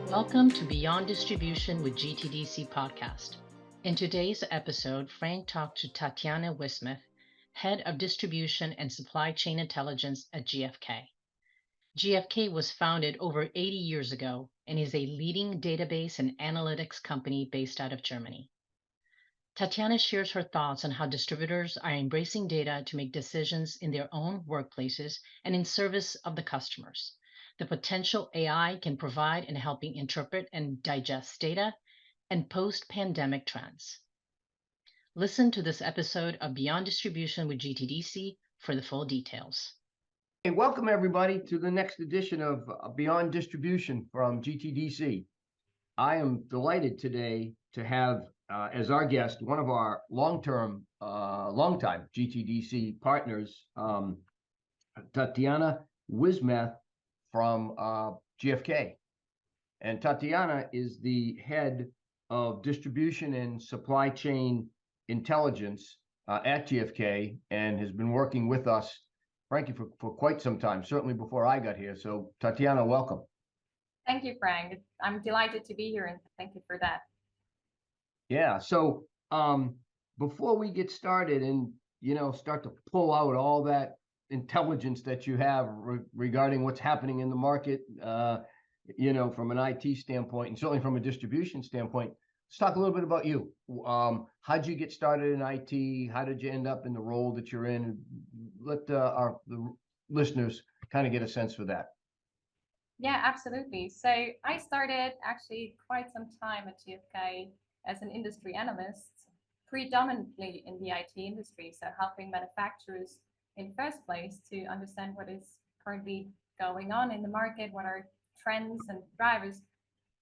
Welcome to Beyond Distribution with GTDC podcast. In today's episode, Frank talked to Tatjana Wismeth, Head of Distribution and Supply Chain Intelligence at GfK. GfK was founded over 80 years ago and is a leading database and analytics company based out of Germany. Tatjana shares her thoughts on how distributors are embracing data to make decisions in their own workplaces and in service of the customers, the potential AI can provide in helping interpret and digest data, and post-pandemic trends. Listen to this episode of Beyond Distribution with GTDC for the full details. Hey, welcome everybody to the next edition of Beyond Distribution from GTDC. I am delighted today to have as our guest one of our longtime GTDC partners, Tatjana Wismeth from GfK. And Tatjana is the head of distribution and supply chain intelligence at GfK and has been working with us, Frankie, for quite some time, certainly before I got here. So Tatjana, welcome. Thank you, Frank. I'm delighted to be here, and thank you for that. Yeah. So before we get started and start to pull out all that intelligence that you have regarding what's happening in the market, from an IT standpoint and certainly from a distribution standpoint, let's talk a little bit about you. How'd you get started in IT? How did you end up in the role that you're in? Let the listeners kind of get a sense for that. Yeah, absolutely. So I started actually quite some time at GfK as an industry analyst, predominantly in the IT industry, so helping manufacturers in first place to understand what is currently going on in the market, what are trends and drivers.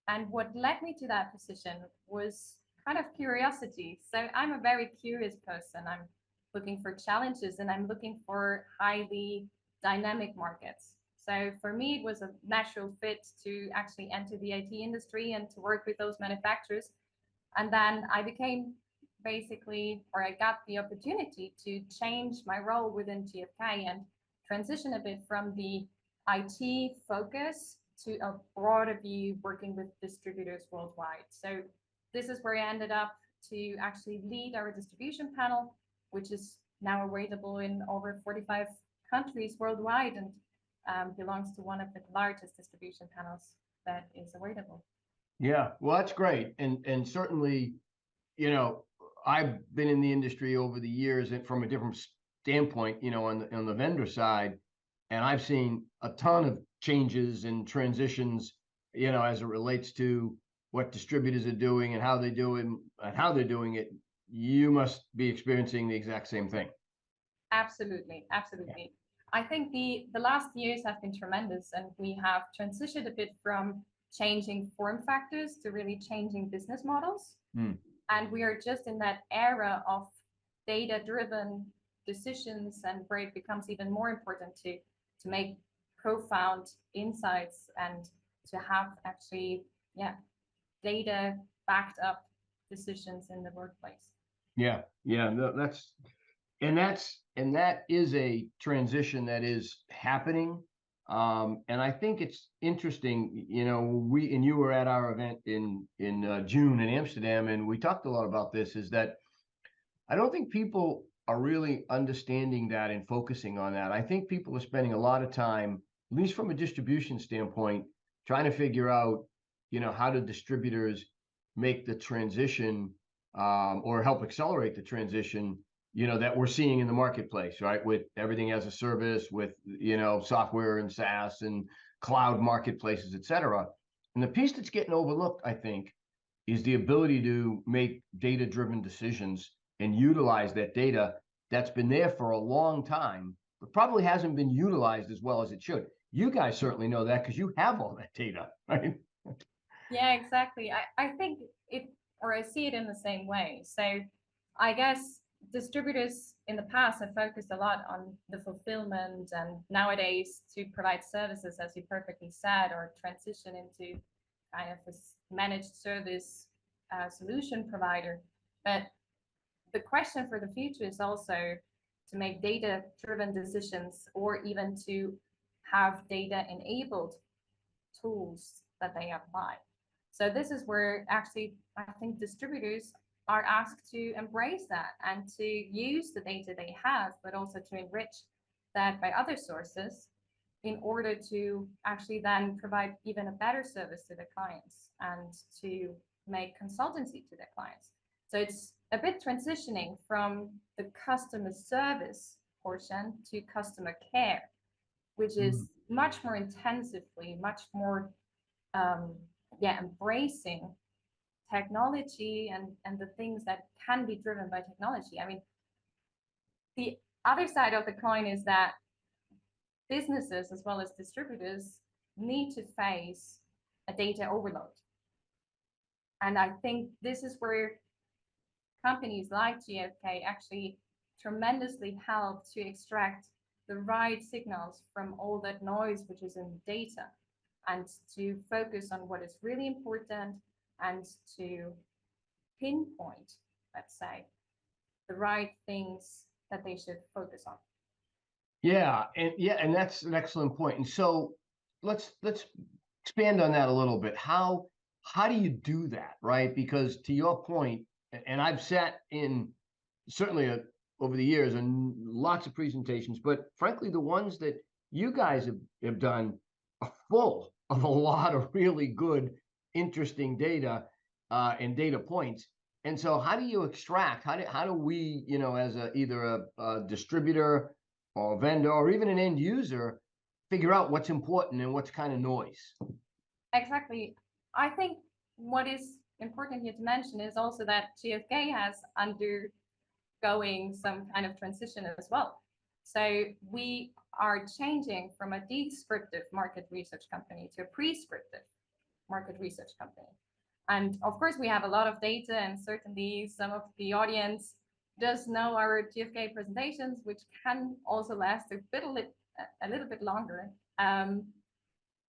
And what led me to that position was kind of curiosity. So I'm a very curious person. I'm looking for challenges and I'm looking for highly dynamic markets. So for me, it was a natural fit to actually enter the IT industry and to work with those manufacturers. And then I got the opportunity to change my role within GfK and transition a bit from the IT focus to a broader view working with distributors worldwide. So this is where I ended up to actually lead our distribution panel, which is now available in over 45 countries worldwide and belongs to one of the largest distribution panels that is available. Yeah, well, that's great. And certainly, I've been in the industry over the years and from a different standpoint, on the vendor side, and I've seen a ton of changes and transitions, as it relates to what distributors are doing and how they do it and how they're doing it. You must be experiencing the exact same thing. Absolutely. Yeah. I think the last years have been tremendous, and we have transitioned a bit from changing form factors to really changing business models. And we are just in that era of data-driven decisions, and where it becomes even more important to make profound insights and to have actually, data backed up decisions in the workplace. Yeah, no, that is a transition that is happening. And I think it's interesting, you were at our event in June in Amsterdam, and we talked a lot about this, is that I don't think people are really understanding that and focusing on that. I think people are spending a lot of time, at least from a distribution standpoint, trying to figure out, how do distributors make the transition or help accelerate the transition, that we're seeing in the marketplace, right? With everything as a service, with, software and SaaS and cloud marketplaces, et cetera. And the piece that's getting overlooked, I think, is the ability to make data-driven decisions and utilize that data that's been there for a long time, but probably hasn't been utilized as well as it should. You guys certainly know that because you have all that data, right? Yeah, exactly. I think I see it in the same way. So I guess distributors in the past have focused a lot on the fulfillment, and nowadays to provide services, as you perfectly said, or transition into kind of this managed service solution provider. But the question for the future is also to make data-driven decisions, or even to have data-enabled tools that they apply. So this is where actually I think distributors are asked to embrace that and to use the data they have, but also to enrich that by other sources in order to actually then provide even a better service to their clients and to make consultancy to their clients. So it's a bit transitioning from the customer service portion to customer care, which is much more intensively, much more embracing technology and the things that can be driven by technology. I mean, the other side of the coin is that businesses as well as distributors need to face a data overload. And I think this is where companies like GfK actually tremendously help to extract the right signals from all that noise which is in the data, and to focus on what is really important and to pinpoint, let's say, the right things that they should focus on. Yeah, and that's an excellent point. And so let's expand on that a little bit. How do you do that, right? Because to your point, and I've sat in certainly over the years and lots of presentations, but frankly, the ones that you guys have done are full of a lot of really good, interesting data and data points. And so how do you extract, how do we, as either a distributor or a vendor or even an end user, figure out what's important and what's kind of noise? Exactly. I think what is important here to mention is also that GfK has undergoing some kind of transition as well. So we are changing from a descriptive market research company to a prescriptive market research company. And of course, we have a lot of data, and certainly some of the audience does know our GfK presentations, which can also last a little bit longer.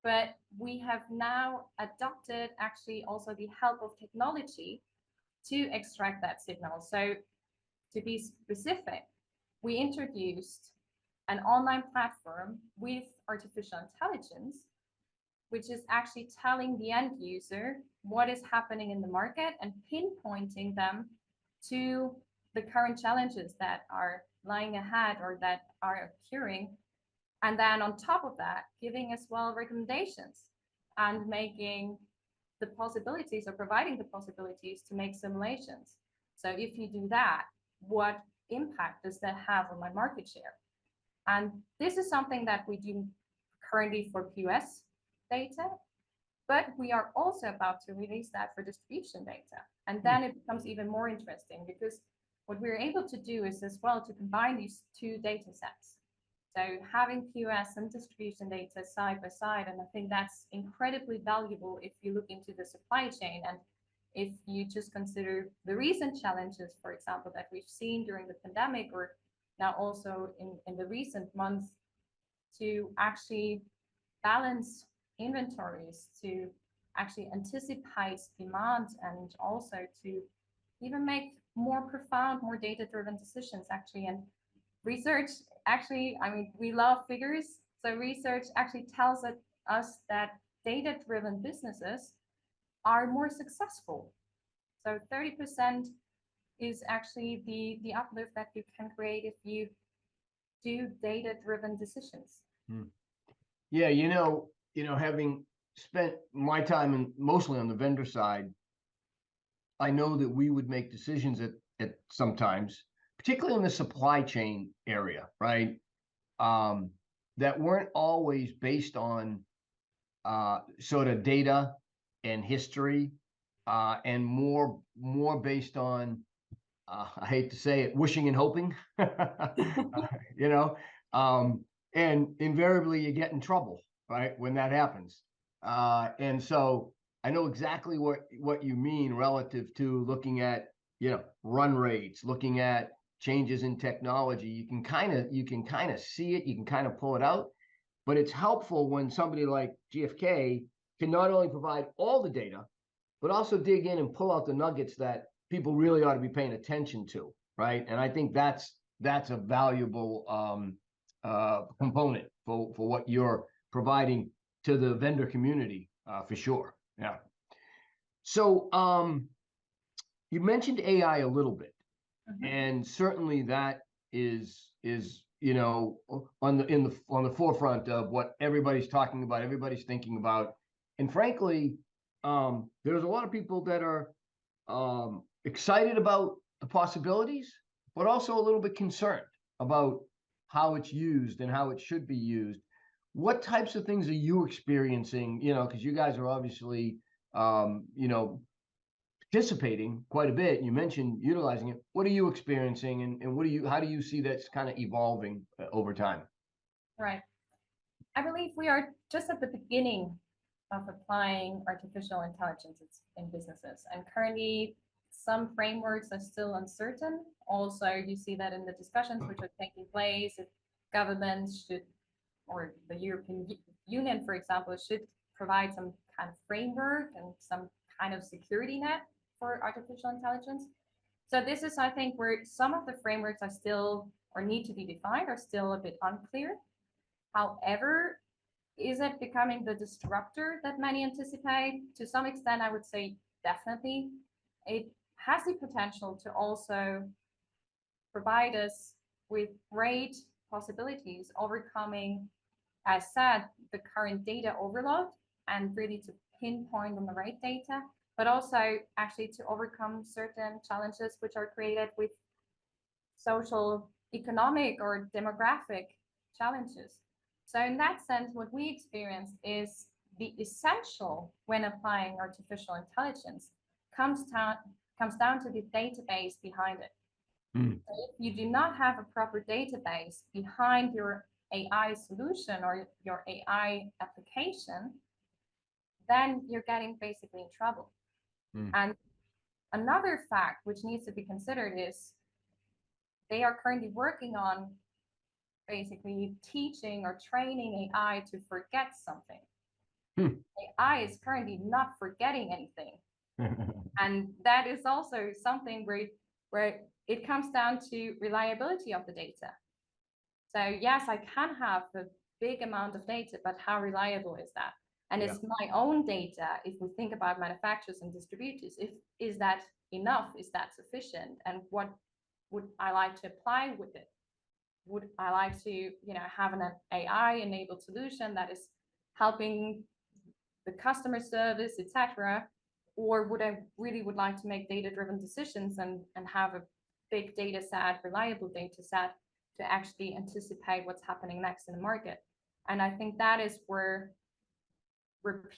But we have now adopted actually also the help of technology to extract that signal. So to be specific, we introduced an online platform with artificial intelligence, which is actually telling the end user what is happening in the market and pinpointing them to the current challenges that are lying ahead or that are occurring. And then on top of that, giving as well recommendations and making the possibilities or providing the possibilities to make simulations. So if you do that, what impact does that have on my market share? And this is something that we do currently for POS data, but we are also about to release that for distribution data. And then it becomes even more interesting, because what we're able to do is as well to combine these two data sets. So having POS and distribution data side by side, and I think that's incredibly valuable if you look into the supply chain, and if you just consider the recent challenges, for example, that we've seen during the pandemic, or now also in the recent months, to actually balance inventories, to actually anticipate demand, and also to even make more profound, more data-driven decisions actually. And research actually, I mean, we love figures. So research actually tells us that data-driven businesses are more successful. So 30% is actually the uplift that you can create if you do data-driven decisions. Yeah, having spent my time mostly on the vendor side, I know that we would make decisions at sometimes, particularly in the supply chain area, right? That weren't always based on sort of data and history, and more based on, I hate to say it, wishing and hoping, and invariably you get in trouble, right, when that happens. And so I know exactly what you mean relative to looking at, run rates, looking at changes in technology. You can kind of see it, you can kind of pull it out, but it's helpful when somebody like GfK can not only provide all the data, but also dig in and pull out the nuggets that people really ought to be paying attention to, right? And I think that's a valuable component for what you're providing to the vendor community, for sure. Yeah. So you mentioned AI a little bit, Mhm. and certainly that is on the forefront of what everybody's talking about, everybody's thinking about. And frankly, there's a lot of people that are excited about the possibilities, but also a little bit concerned about how it's used and how it should be used. What types of things are you experiencing? Because you guys are obviously participating quite a bit. You mentioned utilizing it. What are you experiencing, and how do you see that's kind of evolving over time? Right. I believe we are just at the beginning of applying artificial intelligence in businesses. And currently, some frameworks are still uncertain. Also, you see that in the discussions which are taking place, if governments should, or the European Union, for example, should provide some kind of framework and some kind of security net for artificial intelligence. So this is, I think, where some of the frameworks are still, or need to be defined, are still a bit unclear. However, is it becoming the disruptor that many anticipate? To some extent, I would say definitely. It has the potential to also provide us with great possibilities, overcoming, as said, the current data overload and really to pinpoint on the right data, but also actually to overcome certain challenges which are created with social, economic, or demographic challenges. So in that sense, what we experience is the essential when applying artificial intelligence comes down to the database behind it. Mm. So if you do not have a proper database behind your AI solution or your AI application, then you're getting basically in trouble. Mm. And another fact which needs to be considered is they are currently working on basically teaching or training AI to forget something. AI is currently not forgetting anything. And that is also something where it comes down to reliability of the data. So yes, I can have a big amount of data, but how reliable is that? And Yeah. it's my own data. If we think about manufacturers and distributors, is that enough? Is that sufficient? And what would I like to apply with it? Would I like to, have an AI-enabled solution that is helping the customer service, etc., or would I really would like to make data-driven decisions and have a big data set, reliable data set to actually anticipate what's happening next in the market? And I think that is where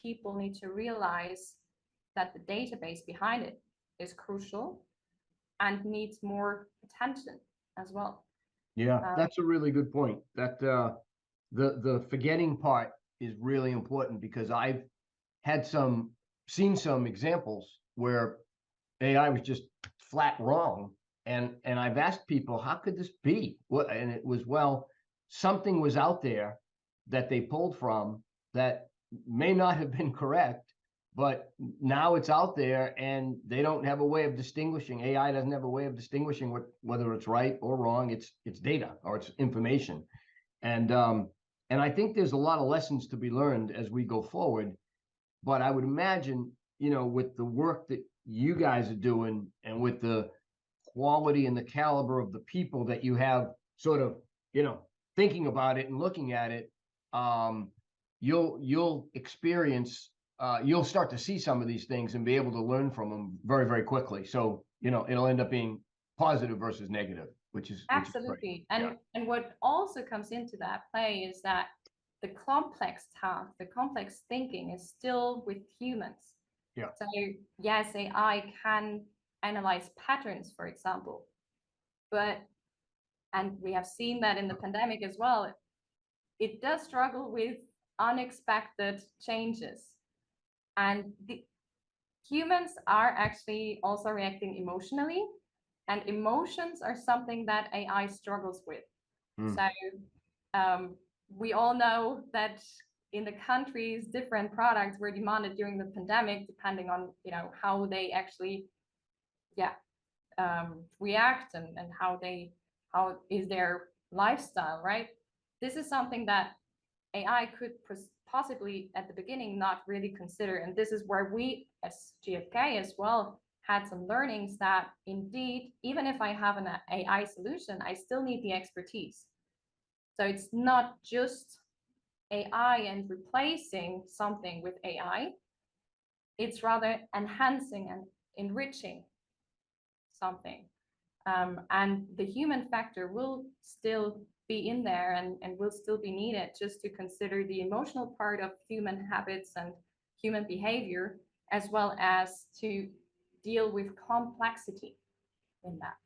people need to realize that the database behind it is crucial and needs more attention as well. Yeah, that's a really good point. That the forgetting part is really important, because I've seen some examples where AI was just flat wrong, and I've asked people, how could this be? What? And it was, well, something was out there that they pulled from that may not have been correct, but now it's out there, and they don't have a way of distinguishing. AI doesn't have a way of distinguishing whether it's right or wrong. It's data, or it's information, and I think there's a lot of lessons to be learned as we go forward. But I would imagine, with the work that you guys are doing, and with the quality and the caliber of the people that you have sort of, thinking about it and looking at it, you'll experience, you'll start to see some of these things and be able to learn from them very, very quickly. So, it'll end up being positive versus negative, which is Absolutely. Yeah. And what also comes into that play is that the complex task, the complex thinking is still with humans. Yeah. So yes, AI can analyze patterns, for example, and we have seen that in the pandemic as well, it does struggle with unexpected changes. And the humans are actually also reacting emotionally, and emotions are something that AI struggles with. So we all know that in the countries, different products were demanded during the pandemic, depending on how they actually react and how is their lifestyle, right? This is something that AI could possibly at the beginning not really consider. And this is where we as GfK as well had some learnings that indeed, even if I have an AI solution, I still need the expertise. So it's not just AI and replacing something with AI, it's rather enhancing and enriching something. And the human factor will still be in there and will still be needed, just to consider the emotional part of human habits and human behavior, as well as to deal with complexity in that.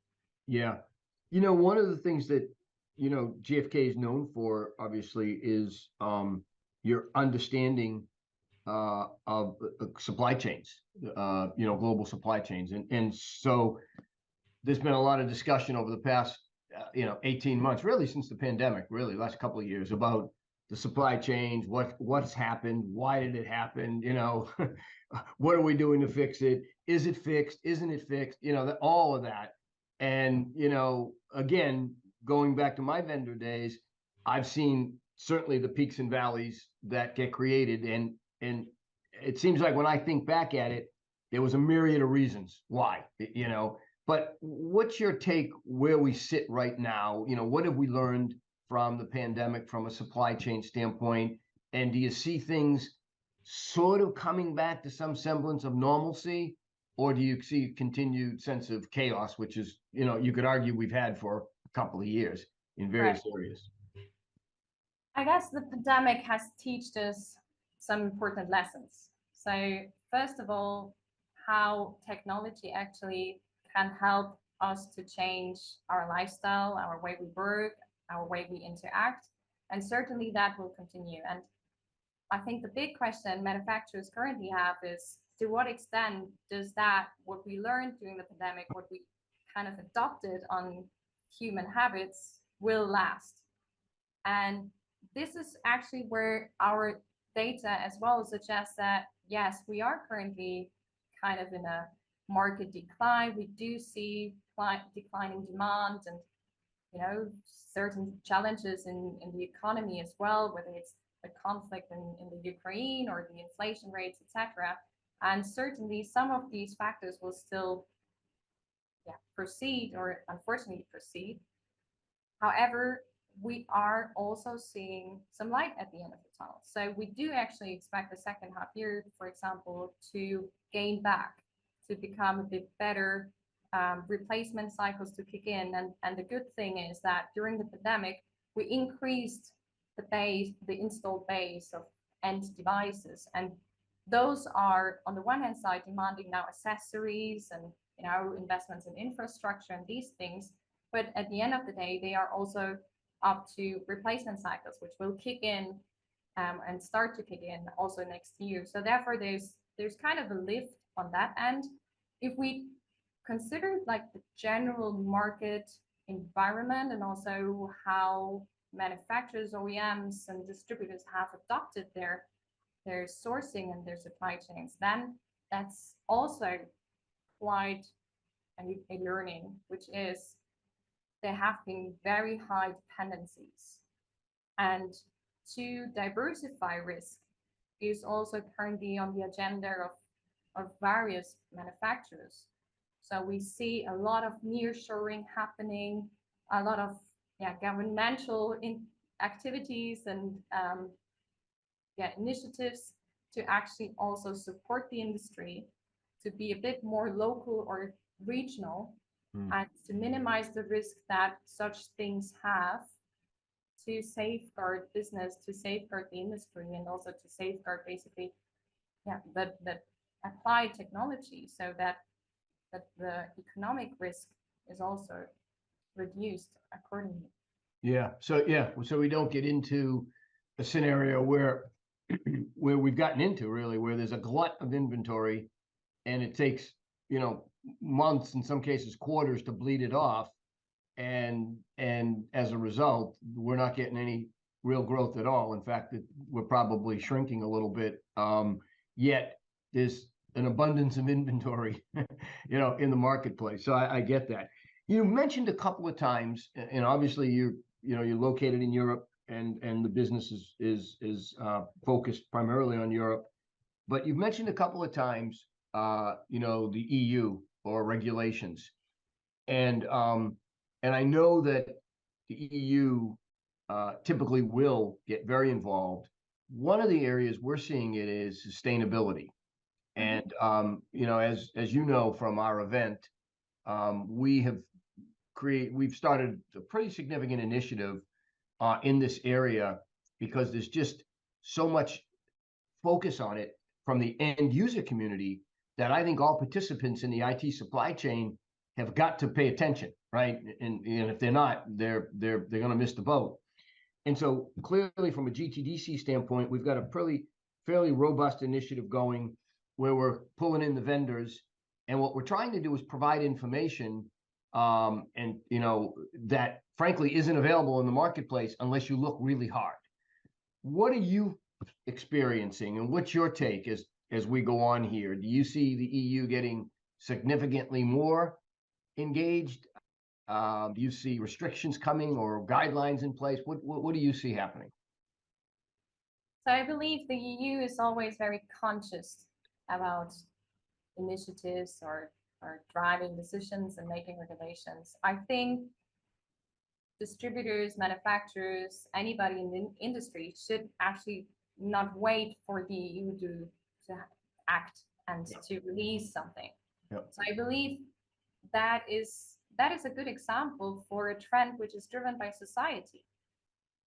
Yeah. You know, one of the things that, you know, GfK is known for, obviously, is your understanding of supply chains, you know, global supply chains. And so there's been a lot of discussion over the past, you know, 18 months, really since the pandemic, really last couple of years, about the supply chains, what's happened, why did it happen, you know, what are we doing to fix it? Is it fixed? Isn't it fixed? You know, all of that. And, you know, again, going back to my vendor days, I've seen certainly the peaks and valleys that get created. And it seems like when I think back at it, there was a myriad of reasons why, you know. But what's your take where we sit right now? You know, what have we learned from the pandemic from a supply chain standpoint? And do you see things sort of coming back to some semblance of normalcy? Or do you see a continued sense of chaos, which is, you know, you could argue we've had for a couple of years in various areas? I guess the pandemic has taught us some important lessons. So first of all, how technology actually can help us to change our lifestyle, our way we work, our way we interact. And certainly that will continue. And I think the big question manufacturers currently have is, to what extent does that, what we learned during the pandemic, what we kind of adopted on human habits, will last? And this is actually where our data as well suggests that, yes, we are currently kind of in a market decline. We do see declining demand and, you know, certain challenges in the economy as well, whether it's the conflict in the Ukraine or the inflation rates, etc. And certainly some of these factors will still proceed, or unfortunately proceed. However, we are also seeing some light at the end of the tunnel. So we do actually expect the second half year, for example, to gain back, to become a bit better, replacement cycles to kick in. And the good thing is that during the pandemic, we increased the installed base of end devices. And those are, on the one hand side, demanding now accessories and, you know, investments in infrastructure and these things. But at the end of the day, they are also up to replacement cycles, which will kick in and start to kick in also next year. So therefore, there's kind of a lift on that end. If we consider like the general market environment and also how manufacturers, OEMs, and distributors have adopted their sourcing and their supply chains, then that's also quite a learning, which is there have been very high dependencies. And to diversify risk is also currently on the agenda of various manufacturers. So we see a lot of nearshoring happening, a lot of governmental activities and initiatives to actually also support the industry to be a bit more local or regional, and to minimize the risk that such things have, to safeguard business, to safeguard the industry, and also to safeguard basically the applied technology, so that the economic risk is also reduced accordingly. So we don't get into a scenario where we've gotten into, really, where there's a glut of inventory and it takes, you know, months, in some cases quarters, to bleed it off, and as a result we're not getting any real growth at all. In fact, we're probably shrinking a little bit, yet there's an abundance of inventory you know, in the marketplace. So I get that. You mentioned a couple of times, and obviously you're located in Europe, and the business is focused primarily on Europe. But you've mentioned a couple of times, the EU or regulations, and I know that the EU typically will get very involved. One of the areas we're seeing it is sustainability, and as you know from our event, we've started a pretty significant initiative in this area because there's just so much focus on it from the end user community that I think all participants in the IT supply chain have got to pay attention, right? And if they're not, they're going to miss the boat. And so clearly from a GTDC standpoint, we've got a fairly robust initiative going where we're pulling in the vendors. And what we're trying to do is provide information that frankly isn't available in the marketplace unless you look really hard. What are you experiencing, and what's your take as we go on here? Do you see the EU getting significantly more engaged? Do you see restrictions coming or guidelines in place? What do you see happening? So I believe the EU is always very conscious about initiatives or driving decisions and making regulations. I think distributors, manufacturers, anybody in the industry should actually not wait for the EU to act and to release something. Yep. So I believe that is a good example for a trend which is driven by society.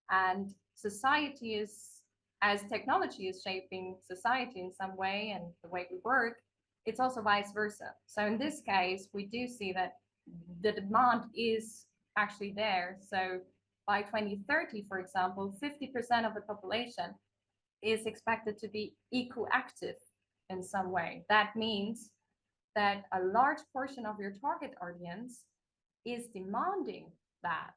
And society is, as technology is shaping society in some way and the way we work, it's also vice versa. So in this case, we do see that the demand is actually there. So by 2030, for example, 50% of the population is expected to be eco-active in some way. That means that a large portion of your target audience is demanding that.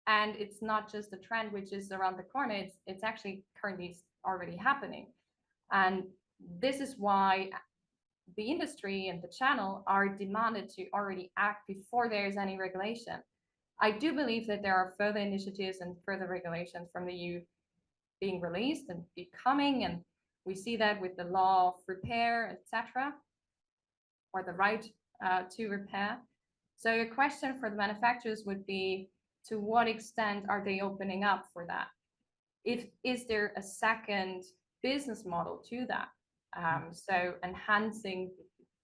And it's not just a trend which is around the corner, it's actually currently already happening. And this is why the industry and the channel are demanded to already act before there's any regulation. I do believe that there are further initiatives and further regulations from the EU being released and becoming, and we see that with the law of repair, etc., or the right to repair. So a question for the manufacturers would be, to what extent are they opening up for that? Is there a second business model to that? So enhancing,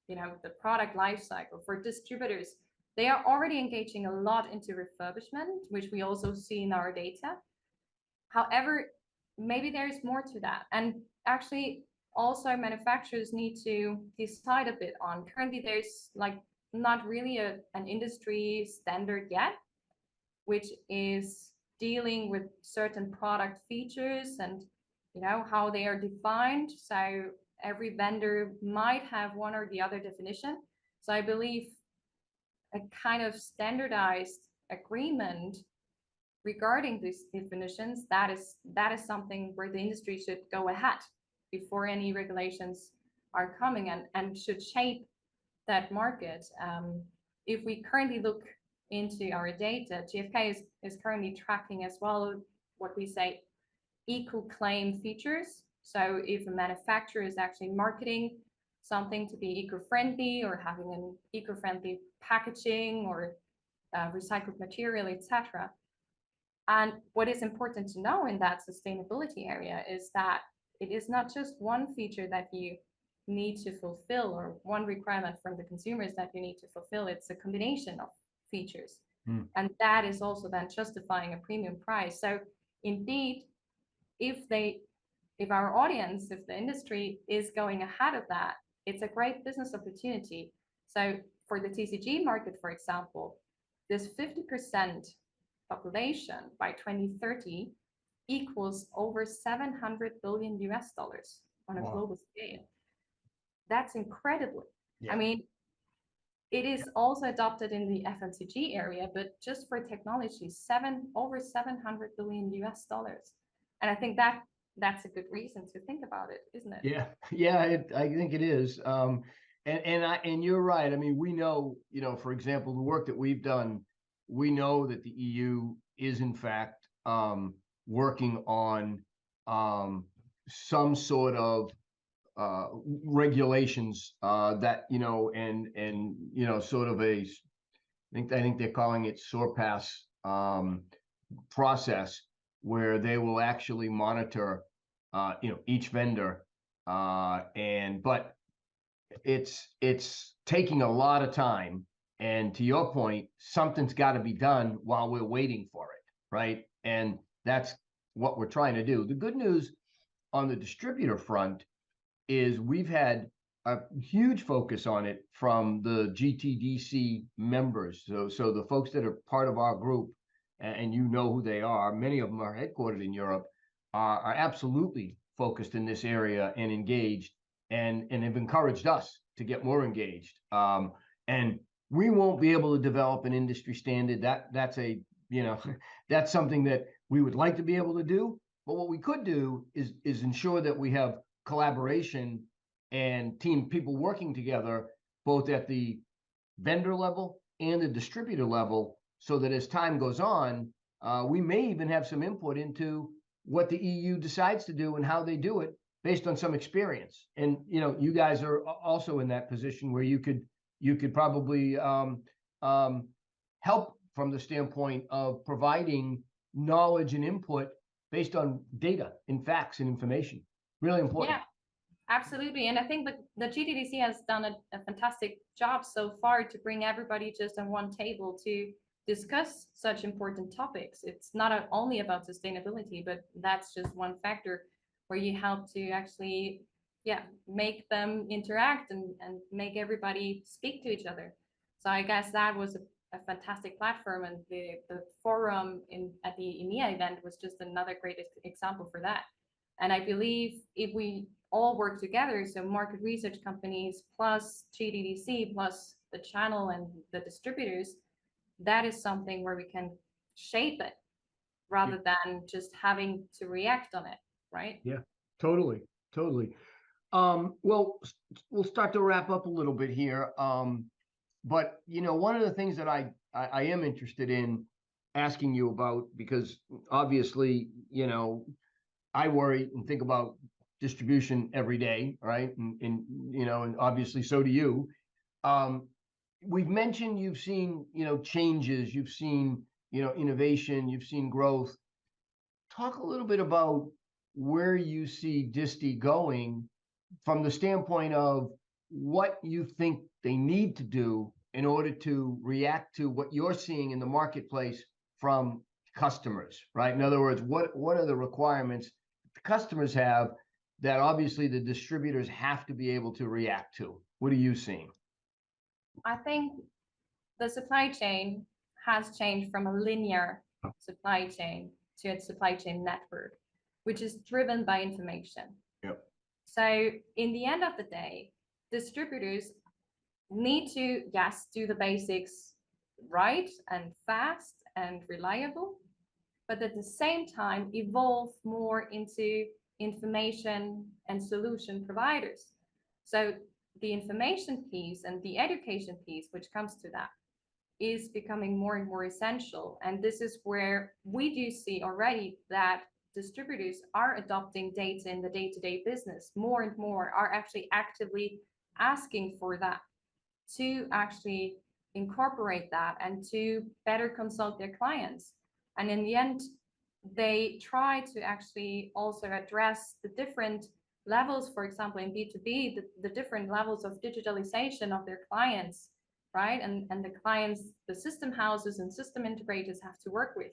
the product life cycle for distributors. They are already engaging a lot into refurbishment, which we also see in our data. However, maybe there's more to that. And actually, also manufacturers need to decide a bit on. Currently, there's not really an industry standard yet, which is dealing with certain product features and how they are defined. So every vendor might have one or the other definition. So I believe a kind of standardized agreement regarding these definitions, that is something where the industry should go ahead before any regulations are coming and should shape that market. If we currently look into our data, GfK is currently tracking as well what we say eco-claim features. So if a manufacturer is actually marketing something to be eco-friendly or having an eco-friendly packaging or recycled material, etc. And what is important to know in that sustainability area is that it is not just one feature that you need to fulfill or one requirement from the consumers that you need to fulfill. It's a combination of features. And that is also then justifying a premium price. So indeed, if our audience, if the industry is going ahead of that, it's a great business opportunity. So for the TCG market, for example, this 50% population by 2030 equals over $700 billion on a global scale. That's incredible. Yeah. I mean, it is also adopted in the FMCG area, but just for technology, over $700 billion. And I think that's a good reason to think about it, isn't it? Yeah, I think it is. And you're right. I mean, we know, for example, the work that we've done, we know that the EU is in fact working on some sort of regulations that, you know, and you know, sort of I think they're calling it SORPAS process, where they will actually monitor you know, each vendor, but it's taking a lot of time. And to your point, something's got to be done while we're waiting for it, right? And that's what we're trying to do. The good news on the distributor front is we've had a huge focus on it from the GTDC members. So the folks that are part of our group, and you know who they are, many of them are headquartered in Europe, are absolutely focused in this area and engaged, and have encouraged us to get more engaged. And we won't be able to develop an industry standard. That's a, you know, that's something that we would like to be able to do. But what we could do is ensure that we have collaboration and team people working together, both at the vendor level and the distributor level, so that as time goes on, we may even have some input into what the EU decides to do and how they do it based on some experience. And, you know, you guys are also in that position where you could probably help from the standpoint of providing knowledge and input based on data and facts and information. Really important. Yeah, absolutely. And I think the GTDC has done a fantastic job so far to bring everybody just on one table to discuss such important topics. It's not only about sustainability, but that's just one factor where you help to actually, yeah, make them interact and make everybody speak to each other. So I guess that was a fantastic platform, and the forum at the EMEA event was just another great example for that. And I believe if we all work together, so market research companies plus GTDC plus the channel and the distributors, that is something where we can shape it rather than just having to react on it, right? Yeah, totally. Well, we'll start to wrap up a little bit here. But you know, one of the things that I am interested in asking you about, because obviously, you know, I worry and think about distribution every day, right? And you know, and obviously so do you. We've mentioned you've seen, you know, changes, you've seen, you know, innovation, you've seen growth. Talk a little bit about where you see Disti going from the standpoint of what you think they need to do in order to react to what you're seeing in the marketplace from customers, right? In other words, what are the requirements the customers have that obviously the distributors have to be able to react to? What are you seeing? I think the supply chain has changed from a linear supply chain to a supply chain network, which is driven by information. Yep. So in the end of the day, distributors need to, yes, do the basics right and fast and reliable, but at the same time evolve more into information and solution providers. So the information piece and the education piece, which comes to that, is becoming more and more essential. And this is where we do see already that distributors are adopting data in the day-to-day business more and more, are actually actively asking for that, to actually incorporate that and to better consult their clients. And in the end, they try to actually also address the different levels, for example, in B2B, the different levels of digitalization of their clients, right? And the clients, the system houses and system integrators have to work with.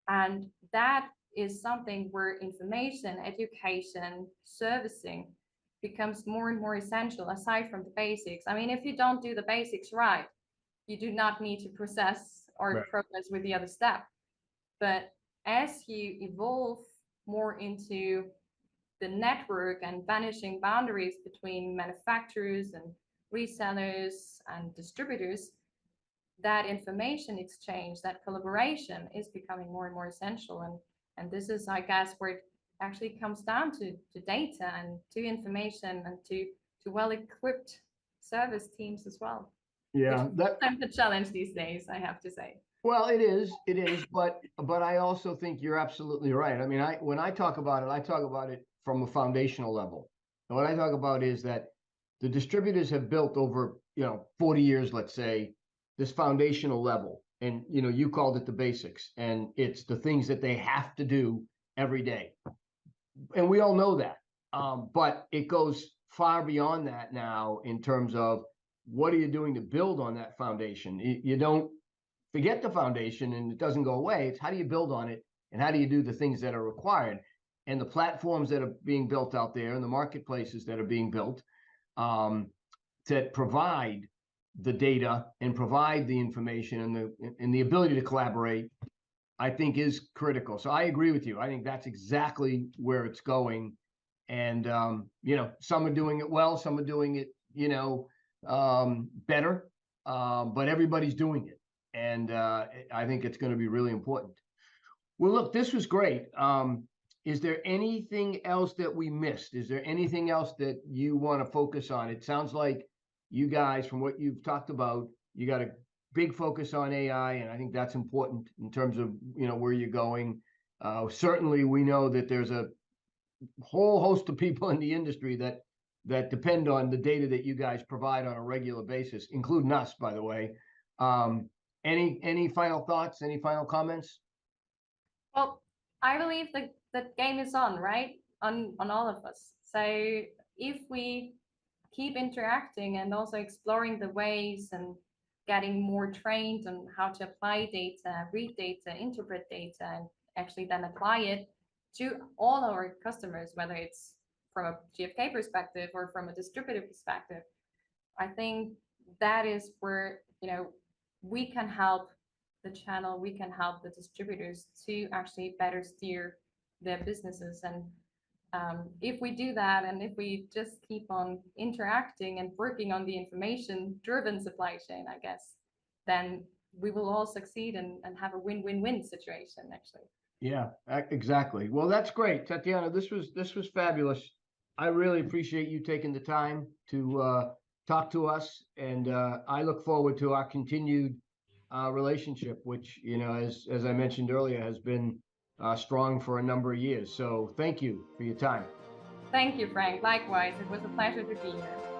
And that is something where information, education, servicing becomes more and more essential aside from the basics. I mean, if you don't do the basics right, you do not need to process or progress with the other step. But as you evolve more into the network and vanishing boundaries between manufacturers and resellers and distributors, that information exchange, that collaboration is becoming more and more essential. And this is, I guess, where it actually comes down to data and to information and to well-equipped service teams as well. Yeah, that's the challenge these days, I have to say. Well, it is, but I also think you're absolutely right. I mean, when I talk about it, I talk about it from a foundational level. And what I talk about is that the distributors have built over, 40 years, let's say, this foundational level. And, you called it the basics, and it's the things that they have to do every day. And we all know that. But it goes far beyond that now in terms of what are you doing to build on that foundation? You don't forget the foundation and it doesn't go away. It's how do you build on it and how do you do the things that are required? And the platforms that are being built out there and the marketplaces that are being built that provide the data and provide the information and the ability to collaborate, I think is critical. So I agree with you. I think that's exactly where it's going. And, some are doing it well, some are doing it, better, but everybody's doing it. And I think it's going to be really important. Well, look, this was great. Is there anything else that we missed? Is there anything else that you want to focus on? It sounds like you guys, from what you've talked about, you got a big focus on AI, and I think that's important in terms of, where you're going. Certainly, we know that there's a whole host of people in the industry that depend on the data that you guys provide on a regular basis, including us, by the way. Any final thoughts? Any final comments? Well, I believe that the game is on, right? On all of us. So if we keep interacting and also exploring the ways and getting more trained on how to apply data, read data, interpret data, and actually then apply it to all our customers, whether it's from a GfK perspective or from a distributor perspective, I think that is where, we can help the channel, we can help the distributors to actually better steer their businesses. And if we do that, and if we just keep on interacting and working on the information-driven supply chain, I guess, then we will all succeed and have a win-win-win situation, actually. Yeah, exactly. Well, that's great, Tatjana. This was fabulous. I really appreciate you taking the time to talk to us, and I look forward to our continued relationship, which, as I mentioned earlier, has been strong for a number of years. So thank you for your time. Thank you, Frank. Likewise, it was a pleasure to be here.